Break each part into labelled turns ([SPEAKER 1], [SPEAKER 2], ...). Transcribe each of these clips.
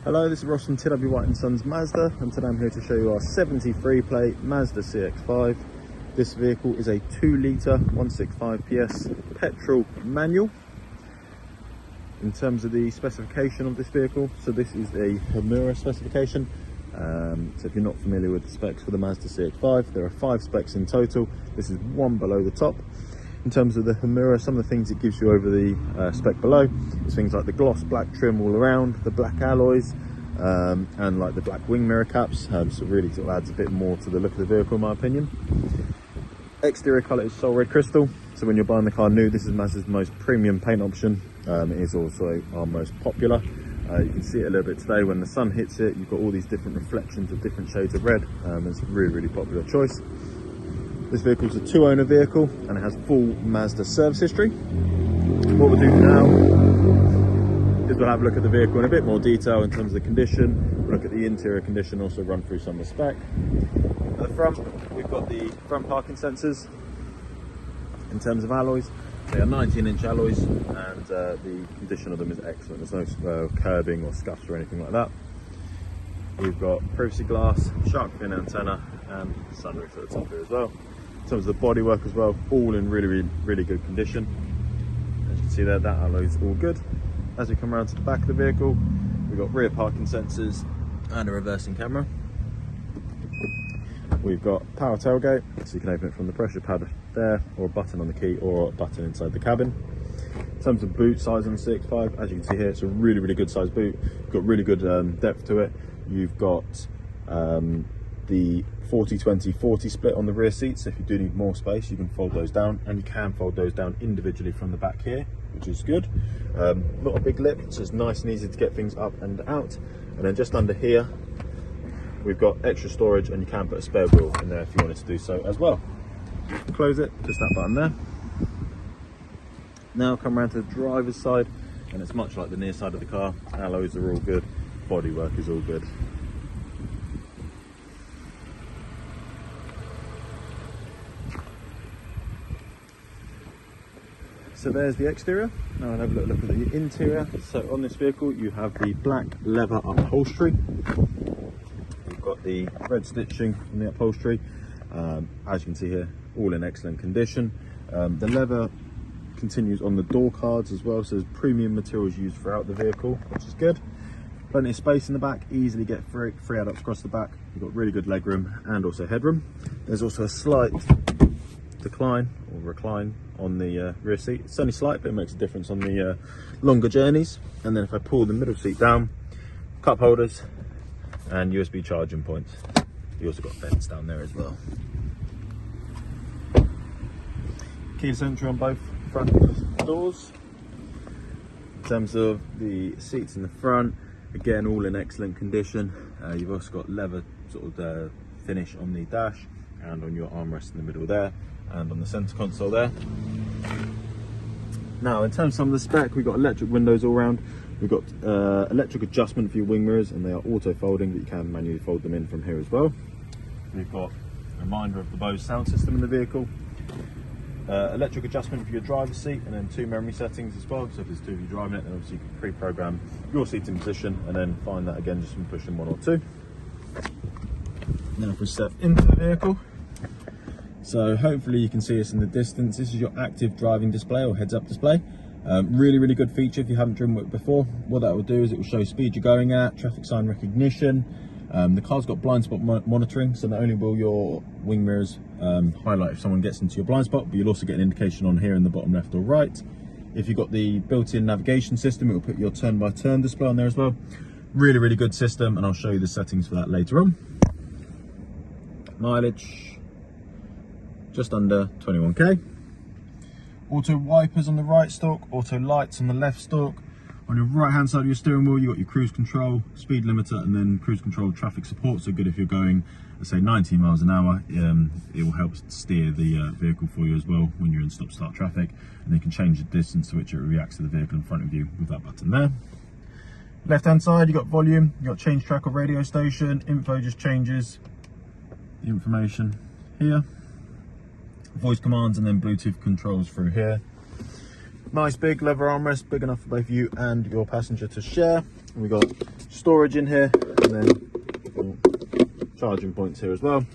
[SPEAKER 1] Hello, this is Ross from TW White & Sons Mazda, and today I'm here to show you our 73 plate Mazda CX-5. This vehicle is a 2-litre 165 PS petrol manual. In terms of the specification of this vehicle, so this is a Homura specification. So if you're not familiar with the specs for the Mazda CX-5, there are 5 specs in total. This is one below the top. In terms of the Homura, some of the things it gives you over the spec below is things like the gloss black trim all around, the black alloys, and like the black wing mirror caps. So really sort of adds a bit more to the look of the vehicle in my opinion. Exterior colour is Sol Red Crystal. So when you're buying the car new, this is Mazda's most premium paint option. It is also our most popular. You can see it a little bit today when the sun hits it. You've got all these different reflections of different shades of red. It's a really popular choice. This vehicle is a 2-owner vehicle and it has full Mazda service history. What we'll do now is we'll have a look at the vehicle in a bit more detail in terms of the condition. We'll look at the interior condition, also run through some of the spec. At the front, we've got the front parking sensors. In terms of alloys, they are 19-inch alloys and the condition of them is excellent. There's no curbing or scuffs or anything like that. We've got privacy glass, shark fin antenna and sunroof at the top here as well. In terms of the bodywork as well, all in really good condition. As you can see there, that alloy is all good. As we come around to the back of the vehicle, we've got rear parking sensors and a reversing camera. We've got power tailgate, so you can open it from the pressure pad there, or a button on the key, or a button inside the cabin. In terms of boot size on the CX-5, as you can see here, it's a really good size boot. You've got really good depth to it. You've got the 40-20-40 split on the rear seats, so if you do need more space you can fold those down, and you can fold those down individually from the back here, which is good. Not a big lip, so it's nice and easy to get things up and out. And then just under here we've got extra storage, and you can put a spare wheel in there if you wanted to do so as well. Close it, just that button there. Now come around to the driver's side, and it's much like the near side of the car. Alloys are all good, bodywork is all good. So there's the exterior. Now I'll have a little look at the interior. So on this vehicle you have the black leather upholstery. You've got the red stitching on the upholstery. As you can see here, all in excellent condition. The leather continues on the door cards as well, so there's premium materials used throughout the vehicle, which is good. Plenty of space in the back, easily get three adults across the back. You've got really good legroom and also headroom. There's also a slight decline or recline on the rear seat. It's only slight, but it makes a difference on the longer journeys. And then if I pull the middle seat down, cup holders and USB charging points. You also got vents down there as well. Keyless entry on both front doors. In terms of the seats in the front, again all in excellent condition. You've also got leather sort of finish on the dash and on your armrest in the middle there, and on the center console there. Now in terms of some of the spec, we've got electric windows all around. We've got electric adjustment for your wing mirrors, and they are auto folding, but you can manually fold them in from here as well. We've got a reminder of the Bose sound system in the vehicle. Electric adjustment for your driver's seat, and then 2 memory settings as well. So if there's 2 of you driving it, then obviously you can pre-program your seating position and then find that again just from pushing 1 or 2. Now if we step into the vehicle, so hopefully you can see us in the distance. This is your active driving display or heads-up display. Really good feature if you haven't driven with it before. What that will do is it will show speed you're going at, traffic sign recognition. The car's got blind spot monitoring, so not only will your wing mirrors highlight if someone gets into your blind spot, but you'll also get an indication on here in the bottom left or right. If you've got the built-in navigation system, it will put your turn-by-turn display on there as well. Really good system, and I'll show you the settings for that later on. Mileage, just under 21k. Auto wipers on the right stalk, auto lights on the left stalk. On your right hand side of your steering wheel, you've got your cruise control, speed limiter, and then cruise control traffic support. So good if you're going, let's say 19 miles an hour, it will help steer the vehicle for you as well when you're in stop-start traffic. And you can change the distance to which it reacts to the vehicle in front of you with that button there. Left hand side, you've got volume, you've got change track or radio station, info just changes the information here. Voice commands and then Bluetooth controls through here. Nice big leather armrest, big enough for both you and your passenger to share. We got storage in here, and then charging points here as well.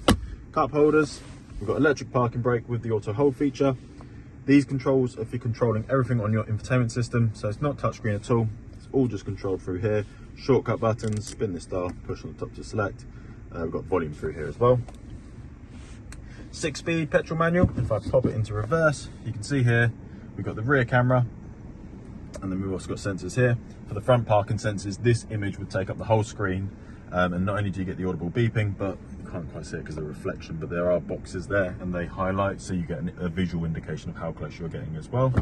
[SPEAKER 1] Cup holders. We've got electric parking brake with the auto hold feature. These controls are for controlling everything on your infotainment system, so it's not touchscreen at all. It's all just controlled through here. Shortcut buttons, spin this dial, push on the top to select. We've got volume through here as well. 6-speed petrol manual. If I pop it into reverse, you can see here we've got the rear camera, and then we've also got sensors here. For the front parking sensors, this image would take up the whole screen, and not only do you get the audible beeping, but you can't quite see it because of the reflection, but there are boxes there and they highlight, so you get a visual indication of how close you're getting as well.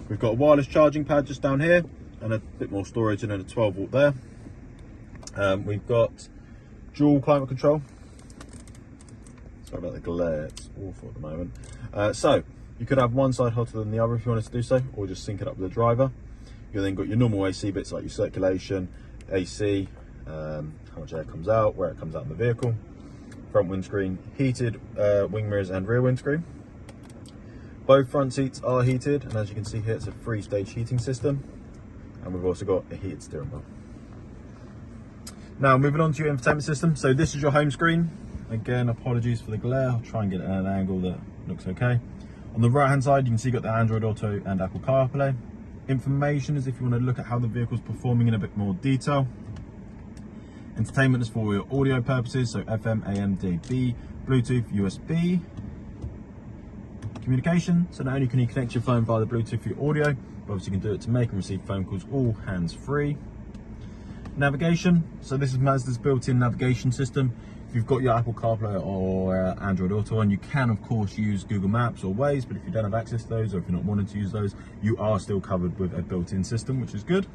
[SPEAKER 1] We've got a wireless charging pad just down here, and a bit more storage, and then a 12 volt there. We've got dual climate control. Sorry about the glare, it's awful at the moment. So you could have one side hotter than the other if you wanted to do so, or just sync it up with the driver. You've then got your normal AC bits like your circulation, AC, how much air comes out, where it comes out in the vehicle. Front windscreen, heated wing mirrors and rear windscreen. Both front seats are heated, and as you can see here, it's a 3-stage heating system. And we've also got a heated steering wheel. Now moving on to your infotainment system. So this is your home screen. Again, apologies for the glare. I'll try and get it at an angle that looks okay. On the right hand side, you can see you've got the Android Auto and Apple CarPlay. Information is if you want to look at how the vehicle's performing in a bit more detail. Entertainment is for your audio purposes, so FM, AM, DAB, Bluetooth, USB. Communication, so not only can you connect your phone via the Bluetooth for your audio, but obviously you can do it to make and receive phone calls all hands-free. Navigation, so this is Mazda's built-in navigation system. If you've got your Apple CarPlay or Android Auto on, you can of course use Google Maps or Waze, but if you don't have access to those, or if you're not wanting to use those, you are still covered with a built-in system, which is good.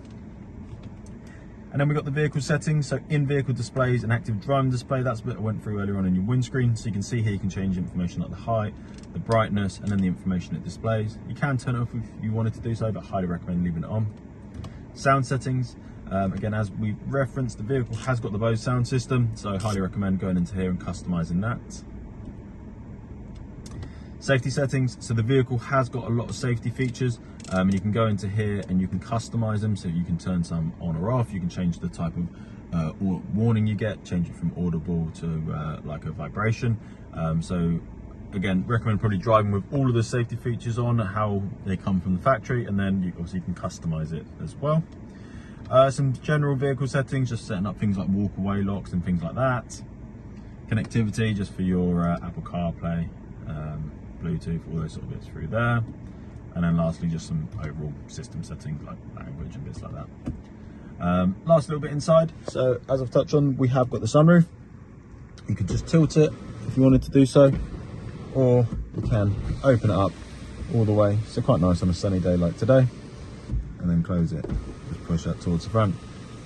[SPEAKER 1] And then we've got the vehicle settings, so in-vehicle displays and active driving display. That's what I went through earlier on in your windscreen. So you can see here you can change information like the height, the brightness, and then the information it displays. You can turn it off if you wanted to do so, but highly recommend leaving it on. Sound settings. Again, as we referenced, the vehicle has got the Bose sound system, so I highly recommend going into here and customizing that. Safety settings, so the vehicle has got a lot of safety features, and you can go into here and you can customize them, so you can turn some on or off. You can change the type of warning you get, change it from audible to like a vibration. So again, recommend probably driving with all of the safety features on, how they come from the factory, and then you obviously can customize it as well. Some general vehicle settings, just setting up things like walk-away locks and things like that. Connectivity, just for your Apple CarPlay, Bluetooth, all those sort of bits through there. And then lastly, just some overall system settings like language and bits like that. Last little bit inside. So as I've touched on, we have got the sunroof. You could just tilt it if you wanted to do so, or you can open it up all the way. So quite nice on a sunny day like today. And then close it. Just push that towards the front.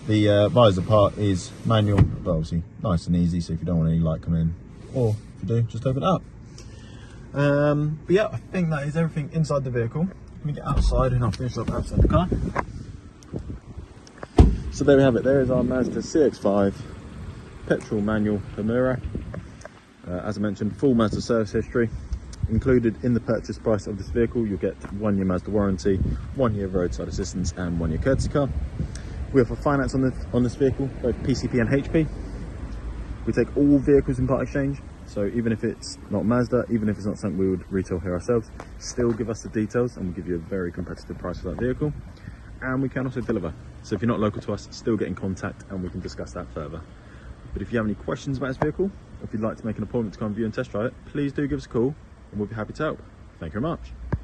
[SPEAKER 1] The visor part is manual, but obviously nice and easy. So if you don't want any light coming in, or if you do, just open it up. But yeah, I think that is everything inside the vehicle. Let me get outside and I'll finish up outside the car. So there we have it. There is our Mazda CX-5 petrol manual Homura. As I mentioned, full Mazda service history. Included in the purchase price of this vehicle, you'll get 1 year Mazda warranty, 1 year roadside assistance, and 1 year courtesy car. We offer finance on this vehicle, both PCP and HP. We take all vehicles in part exchange. So even if it's not Mazda, even if it's not something we would retail here ourselves, still give us the details and we'll give you a very competitive price for that vehicle. And we can also deliver. So if you're not local to us, still get in contact and we can discuss that further. But if you have any questions about this vehicle, or if you'd like to make an appointment to come view and test drive it, please do give us a call and we'll be happy to help. Thank you very much.